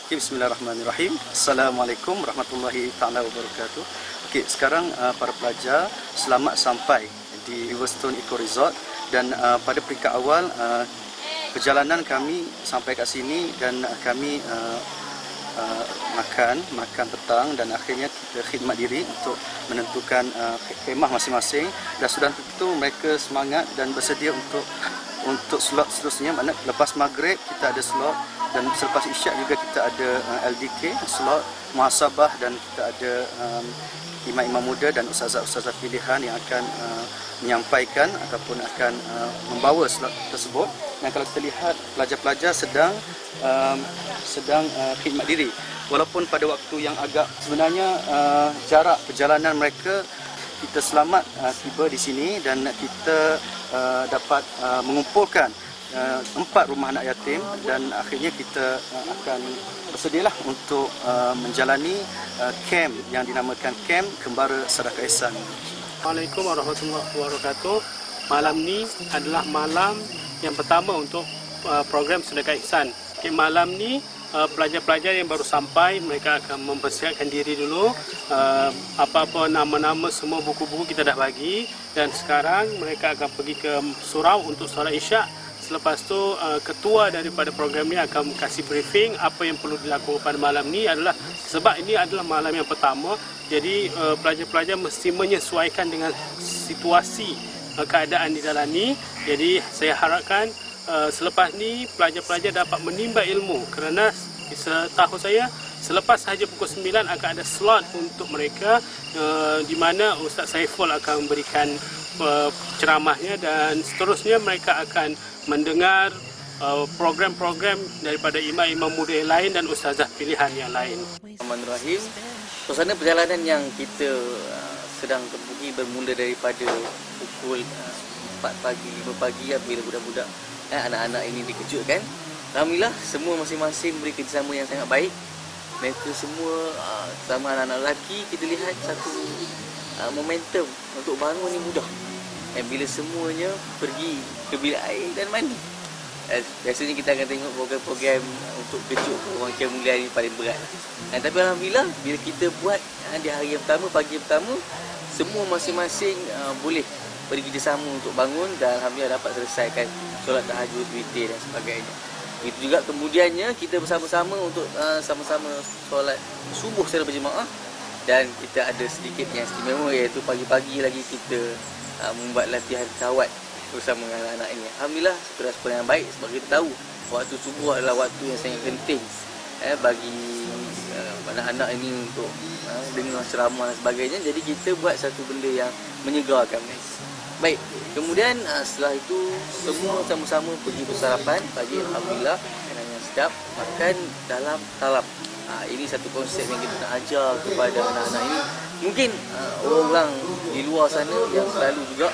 Okay, bismillahirrahmanirrahim. Assalamualaikum warahmatullahi taala wabarakatuh. Okey, sekarang para pelajar selamat sampai di Riverstone Eco Resort dan pada peringkat awal perjalanan kami sampai kat sini dan kami makan petang dan akhirnya kita khidmat diri untuk menentukan khemah masing-masing dan sudah tentu mereka semangat dan bersedia untuk slot seterusnya. Maknanya lepas maghrib kita ada slot dan selepas isyak juga kita ada LDK slot muhasabah dan kita ada imam-imam muda dan ustazah-ustazah pilihan yang akan menyampaikan ataupun akan membawa slot tersebut. Dan kalau kita lihat pelajar-pelajar sedang khidmat diri walaupun pada waktu yang agak sebenarnya jarak perjalanan mereka kita selamat tiba di sini dan kita dapat mengumpulkan 4 rumah anak yatim dan akhirnya kita akan bersedialah untuk menjalani camp yang dinamakan Camp Kembara Sadaqah Ihsan. Assalamualaikum warahmatullahi wabarakatuh. Malam ni adalah malam yang pertama untuk program Sedekah Ihsan. Okay, malam ni pelajar-pelajar yang baru sampai mereka akan mempersiapkan diri dulu. Apa-apa nama-nama semua buku-buku kita dah bagi dan sekarang mereka akan pergi ke surau untuk solat Isyak. Selepas tu ketua daripada program ni akan kasih briefing apa yang perlu dilakukan pada malam ni adalah sebab ini adalah malam yang pertama. Jadi pelajar-pelajar mesti menyesuaikan dengan situasi keadaan di dalam ni. Jadi saya harapkan selepas ni pelajar-pelajar dapat menimba ilmu kerana setahu saya selepas sahaja pukul 9 akan ada slot untuk mereka di mana Ustaz Saiful akan memberikan ceramahnya dan seterusnya mereka akan mendengar program-program daripada imam-imam muda yang lain dan ustazah pilihan yang lain. Bismillahirrahmanirrahim. Suasana perjalanan yang kita sedang tempuhi bermula daripada pukul 4 pagi, 5 pagi apabila budak-budak anak-anak ini dikejutkan. Alhamdulillah semua masing-masing beri kerjasama yang sangat baik. Mereka semua sama anak-anak lelaki kita lihat satu momentum untuk bangun ni mudah. Bila semuanya pergi ke bilik air dan mandi. Biasanya kita akan tengok program-program untuk kejut orang yang mulia ni paling berat. Tapi alhamdulillah bila kita buat di hari yang pertama, pagi yang pertama, semua masing-masing boleh bekerjasama untuk bangun dan alhamdulillah dapat selesaikan solat tahajud, witir dan sebagainya. Itu juga kemudiannya kita bersama-sama untuk sama-sama solat subuh secara berjemaah dan kita ada sedikit yang istimewa iaitu pagi-pagi lagi kita membuat latihan kawat bersama dengan anak-anak ini. Alhamdulillah respon yang baik sebab kita tahu waktu subuh adalah waktu yang sangat penting bagi anak-anak ini untuk dengar ceramah dan sebagainya. Jadi kita buat satu benda yang menyegarkan mereka. Baik, kemudian setelah itu semua sama-sama pergi bersarapan pagi. Alhamdulillah makanan yang sedap, makan dalam talam. Ini satu konsep yang kita nak ajar kepada anak-anak ini. Mungkin orang-orang di luar sana yang selalu juga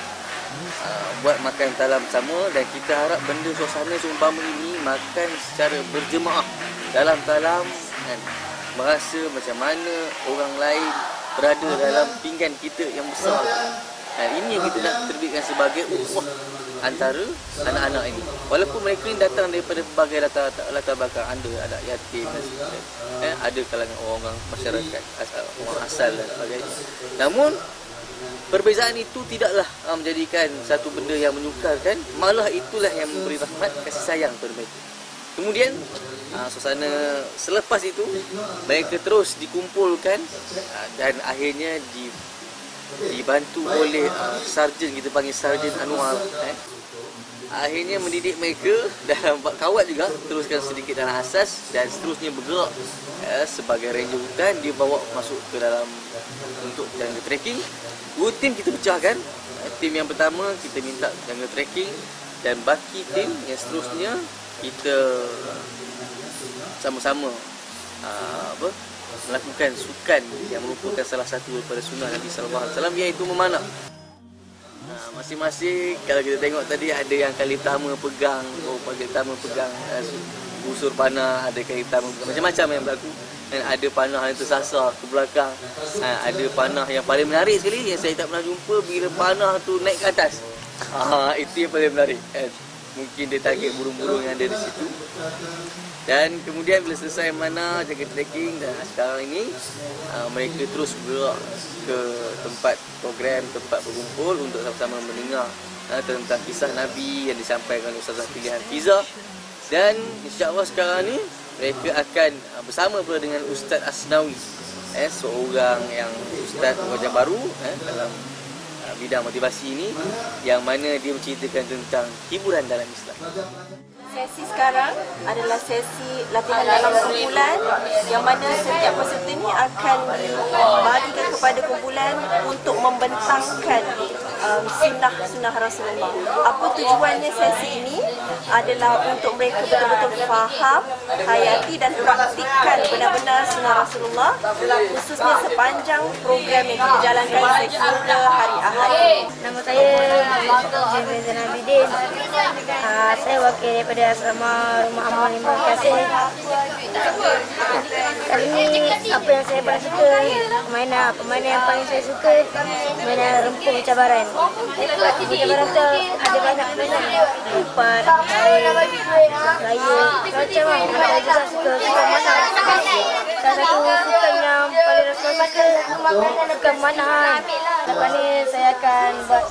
buat makan talam sama dan kita harap benda suasana seumpama ini makan secara berjemaah dalam talam kan, merasa macam mana orang lain berada dalam pinggan kita yang besar. Ini yang kita nak terbitkan sebagai ukhuwah antara anak-anak ini. Walaupun mereka ini datang daripada berbagai latar belakang, ada anak yatim dan sebagainya, ada kalangan orang masyarakat orang asal dan sebagainya. Namun perbezaan itu tidaklah menjadikan satu benda yang menyukarkan, malah itulah yang memberi rahmat kasih sayang kepada mereka. Kemudian suasana selepas itu mereka terus dikumpulkan dan akhirnya dibantu oleh sarjan, kita panggil Sarjan Anwar, akhirnya mendidik mereka dalam bab kawat juga, teruskan sedikit dalam asas dan seterusnya bergerak sebagai ranger hutan. Dia bawa masuk ke dalam untuk jungle trekking. 2 tim kita pecahkan. Tim yang pertama kita minta jungle trekking dan baki tim yang seterusnya kita sama-sama melakukan sukan yang merupakan salah satu daripada sunnah Nabi sallallahu alaihi wasallam, iaitu memanah. Masing-masing kalau kita tengok tadi ada yang kali pertama pegang busur panah, ada kali pertama macam-macam yang berlaku dan ada panah yang tersasar ke belakang. Ada panah yang paling menarik sekali yang saya tak pernah jumpa bila panah tu naik ke atas. Itu yang paling menarik. Mungkin dia target burung-burung yang ada di situ. Dan kemudian bila selesai mana jaga trekking, dan sekarang ini mereka terus bergerak ke tempat program, tempat berkumpul untuk sama-sama mendengar tentang kisah Nabi yang disampaikan oleh Ustazah Pilihan Fiza. Dan insya-Allah sekarang ni mereka akan bersama pula dengan Ustaz Asnawi, seorang yang ustaz wajah baru dalam bidang motivasi ini, yang mana dia menceritakan tentang hiburan dalam Islam. Sesi sekarang adalah sesi latihan dalam kumpulan, yang mana setiap peserta ni akan dibagikan kepada kumpulan untuk membentangkan sunnah Rasulullah. Apa tujuannya sesi ini adalah untuk mereka betul-betul faham, hayati dan praktikkan benar-benar sunnah Rasulullah, khususnya sepanjang program yang kita jalankan sehingga hari Ahad. Nama saya Jamil Zainal Abidin. Saya wakil daripada Asrama Rumah Amal Imam Kasih. Kali ini apa yang saya paling suka, permainan yang paling saya suka, permainan rempung cabaran. Cabaran tu ada banyak permainan, lompat, raya, macam-macam. Saya juga suka mana. Salah satu sukan yang paling rasa suka sukan manahan. Lepas ni saya akan buat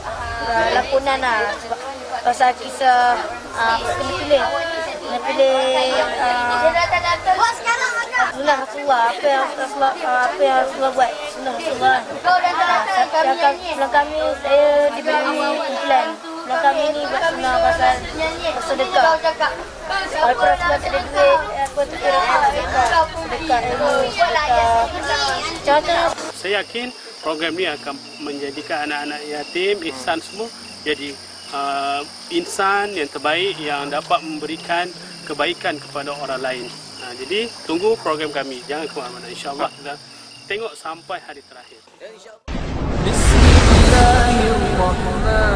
lakonan sebab pasal kisah kena pilih sunnah Rasulullah, apa yang Rasulullah buat, sunnah Rasulullah. Sebelum kami saya diberi kumpulan. Sebelum kami ni buat sunnah pasal sedekah. Walaupun Rasulullah tak ada duit, aku tukar sedekah ilmu, sedekah. Saya yakin program ni akan menjadikan anak-anak yatim, ihsan semua jadi insan yang terbaik yang dapat memberikan kebaikan kepada orang lain. Jadi tunggu program kami, jangan ke mana-mana. InsyaAllah kita tengok sampai hari terakhir. Bismillahirrahmanirrahim.